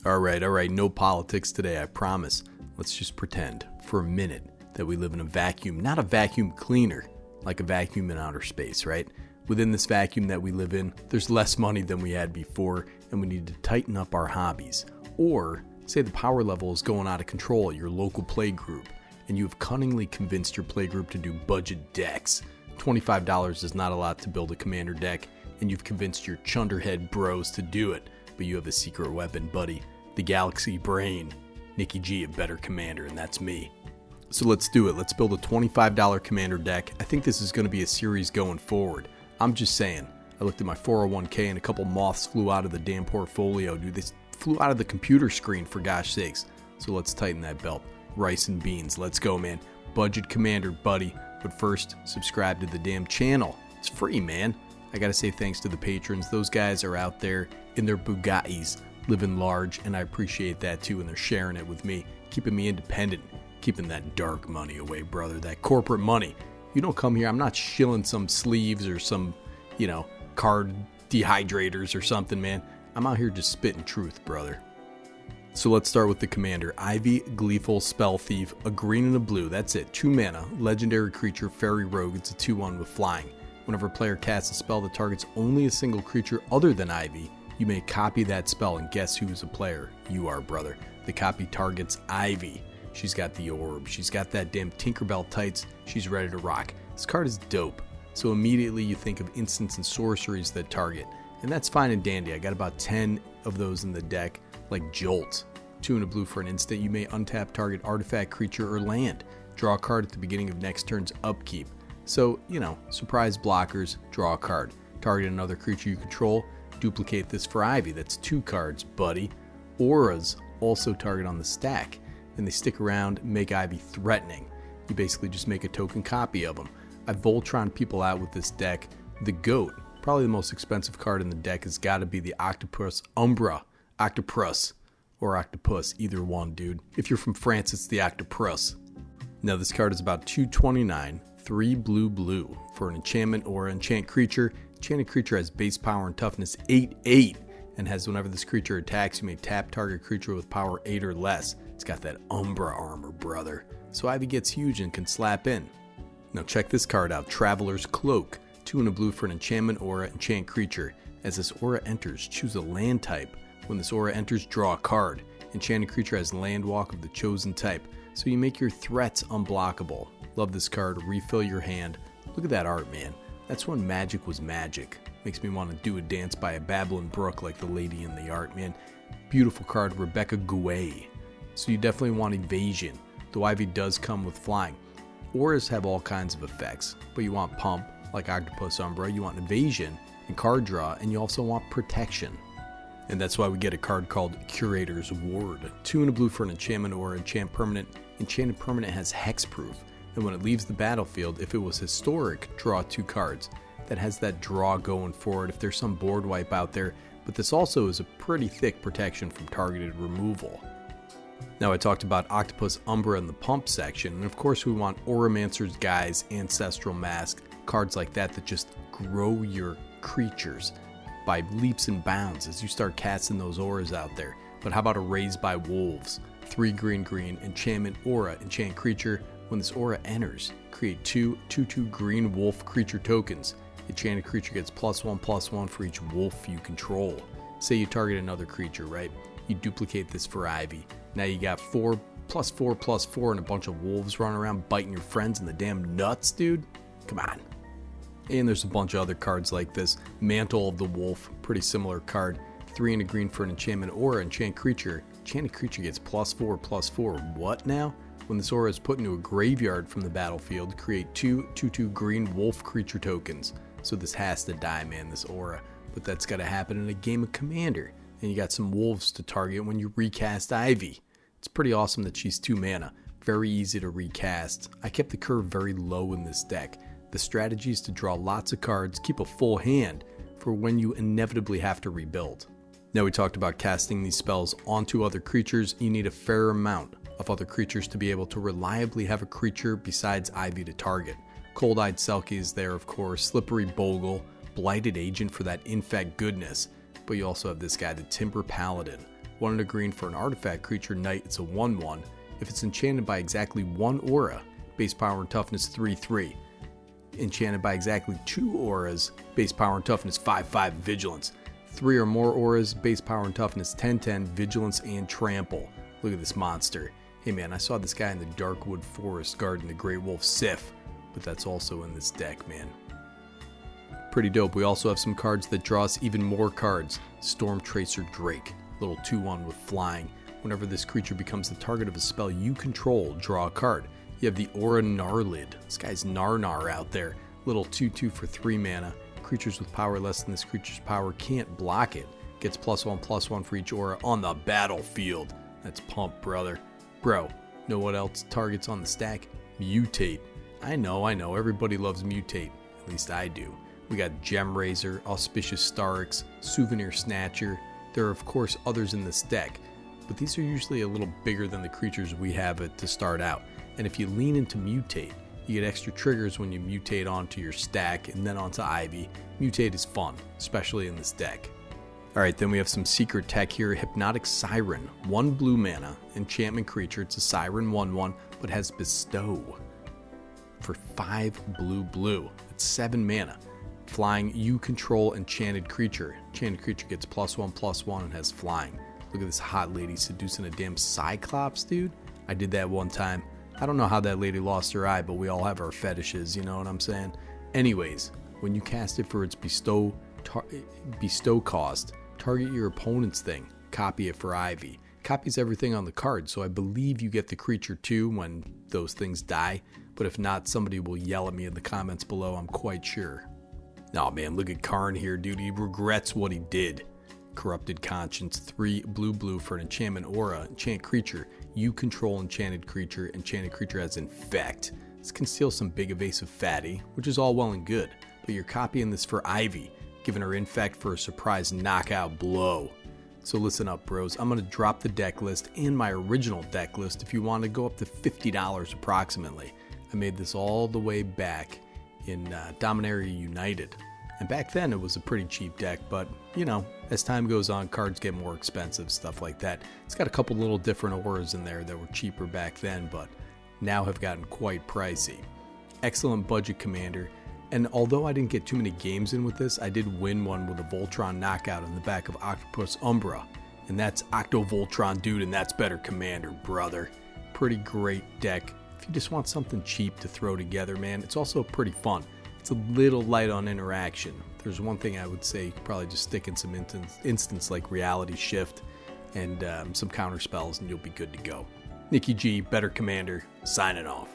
All right, no politics today, I promise. Let's just pretend for a minute that we live in a vacuum, not a vacuum cleaner, like a vacuum in outer space, right? Within this vacuum that we live in, there's less money than we had before, and we need to tighten up our hobbies. Or, say the power level is going out of control at your local play group, and you have cunningly convinced your play group to do budget decks. $25 is not a lot to build a commander deck, and you've convinced your chunderhead bros to do it, but you have a secret weapon, buddy. The Galaxy Brain. Nikki G, a better commander, and that's me. So let's do it. Let's build a $25 commander deck. I think this is going to be a series going forward. I'm just saying. I looked at my 401k and a couple moths flew out of the damn portfolio. Dude, they flew out of the computer screen, for gosh sakes. So let's tighten that belt. Rice and beans. Let's go, man. Budget commander, buddy. But first, subscribe to the damn channel. It's free, man. I gotta say thanks to the patrons. Those guys are out there in their Bugattis, living large, and I appreciate that too, and they're sharing it with me, keeping me independent, keeping that dark money away, brother, that corporate money. You don't come here, I'm not shilling some sleeves or some, card dehydrators or something, man. I'm out here just spitting truth, brother. So let's start with the commander. Ivy, Gleeful, Spellthief, a green and a blue, that's it. 2 mana, legendary creature, fairy rogue, it's a 2/1 with flying. Whenever a player casts a spell that targets only a single creature other than Ivy, you may copy that spell, and guess who's a player? You are, brother. The copy targets Ivy. She's got the orb. She's got that damn Tinkerbell tights. She's ready to rock. This card is dope. So immediately you think of instants and sorceries that target. And that's fine and dandy. I got about 10 of those in the deck, like Jolt. 2 and a blue for an instant. You may untap target artifact, creature, or land. Draw a card at the beginning of next turn's upkeep. So, surprise blockers, draw a card. Target another creature you control. Duplicate this for Ivy. That's 2 cards, buddy. Auras also target on the stack, and they stick around, make Ivy threatening. You basically just make a token copy of them. I Voltron people out with this deck. The GOAT, probably the most expensive card in the deck, has got to be the Octopus Umbra. Octopus or Octopus, either one, dude. If you're from France, it's the Octopus. Now this card is about $2.29, 3 blue for an enchantment or enchant creature. Enchanted creature has base power and toughness 8/8, and has whenever this creature attacks, you may tap target creature with power 8 or less. It's got that Umbra armor, brother. So Ivy gets huge and can slap in. Now check this card out, Traveler's Cloak. 2 and a blue for an enchantment aura, enchant creature. As this aura enters, choose a land type. When this aura enters, draw a card. Enchanted creature has land walk of the chosen type, so you make your threats unblockable. Love this card, refill your hand. Look at that art, man. That's when magic was magic. Makes me want to do a dance by a babbling brook like the lady in the art, man. Beautiful card, Rebecca Gouet. So you definitely want evasion, though Ivy does come with flying. Auras have all kinds of effects, but you want pump, like Octopus Umbra, you want evasion and card draw, and you also want protection. And that's why we get a card called Curator's Ward. 2 and a blue for an enchantment or enchant permanent. Enchanted permanent has hexproof, and when it leaves the battlefield, if it was historic, draw 2 cards. That has that draw going forward if there's some board wipe out there, but this also is a pretty thick protection from targeted removal. Now I talked about Octopus Umbra in the pump section, and of course we want Auramancer's Guise, Ancestral Mask, cards like that that just grow your creatures by leaps and bounds as you start casting those auras out there. But how about a Raised by Wolves? 3 green, enchantment aura, enchant creature. When this aura enters, create 2/2 green wolf creature tokens. Enchanted creature gets +1/+1 for each wolf you control. Say you target another creature, right? You duplicate this for Ivy. Now you got 4/4/4 and a bunch of wolves running around biting your friends in the damn nuts, dude. Come on. And there's a bunch of other cards like this. Mantle of the Wolf, pretty similar card. 3 and a green for an enchantment aura, enchant creature. Enchanted creature gets +4/+4. What now? When this aura is put into a graveyard from the battlefield, create 2/2 green wolf creature tokens. So this has to die, man, this aura. But that's got to happen in a game of Commander. And you got some wolves to target when you recast Ivy. It's pretty awesome that she's 2 mana. Very easy to recast. I kept the curve very low in this deck. The strategy is to draw lots of cards, keep a full hand for when you inevitably have to rebuild. Now we talked about casting these spells onto other creatures. You need a fair amount of other creatures to be able to reliably have a creature besides Ivy to target. Cold-Eyed Selkie is there, of course, Slippery Bogle, Blighted Agent for that infect goodness, but you also have this guy, the Timber Paladin. 1 and a green for an artifact creature knight, it's a 1/1. If it's enchanted by exactly 1 aura, base power and toughness 3/3. Enchanted by exactly 2 auras, base power and toughness 5/5 vigilance. 3 or more auras, base power and toughness 10/10 vigilance and trample. Look at this monster. Hey man, I saw this guy in the Darkwood Forest guarding the Great Wolf Sif, but that's also in this deck, man. Pretty dope. We also have some cards that draw us even more cards. Storm Tracer Drake, little 2/1 with flying. Whenever this creature becomes the target of a spell you control, draw a card. You have the Aura Gnarlid. This guy's Narnar out there. Little 2/2 for 3 mana. Creatures with power less than this creature's power can't block it. Gets +1/+1 for each aura on the battlefield. That's pump, brother. Bro, know what else targets on the stack? Mutate. I know, everybody loves Mutate. At least I do. We got Gem Raiser, Auspicious Starix, Souvenir Snatcher. There are of course others in this deck, but these are usually a little bigger than the creatures we have to start out. And if you lean into Mutate, you get extra triggers when you mutate onto your stack and then onto Ivy. Mutate is fun, especially in this deck. Alright, then we have some secret tech here. Hypnotic Siren, 1 blue mana, enchantment creature. It's a Siren 1/1, but has Bestow for 5 blue. It's 7 mana. Flying, you control enchanted creature. Enchanted creature gets +1/+1 and has flying. Look at this hot lady seducing a damn Cyclops, dude. I did that one time. I don't know how that lady lost her eye, but we all have our fetishes, you know what I'm saying? Anyways, when you cast it for its bestow cost, target your opponent's thing, copy it for Ivy. Copies everything on the card, so I believe you get the creature too when those things die, but if not, somebody will yell at me in the comments below, I'm quite sure. Oh man, look at Karn here, dude. He regrets what he did. Corrupted Conscience, 3 blue for an enchantment aura. Enchant creature. You control enchanted creature. Enchanted creature has Infect. This can steal some big evasive fatty, which is all well and good, but you're copying this for Ivy, giving her Infect for a surprise knockout blow. So listen up, bros. I'm going to drop the deck list and my original deck list if you want to go up to $50 approximately. I made this all the way back in Dominaria United. And back then it was a pretty cheap deck, but you know, as time goes on, cards get more expensive, stuff like that. It's got a couple little different auras in there that were cheaper back then, but now have gotten quite pricey. Excellent budget commander, and although I didn't get too many games in with this, I did win one with a Voltron knockout in the back of Octopus Umbra, and that's Octo Voltron, dude, and that's better commander, brother. Pretty great deck. If you just want something cheap to throw together, man, it's also pretty fun. It's a little light on interaction. There's one thing I would say, you could probably just stick in some instants like Reality Shift and some counter spells and you'll be good to go. Nikki G, better commander, signing off.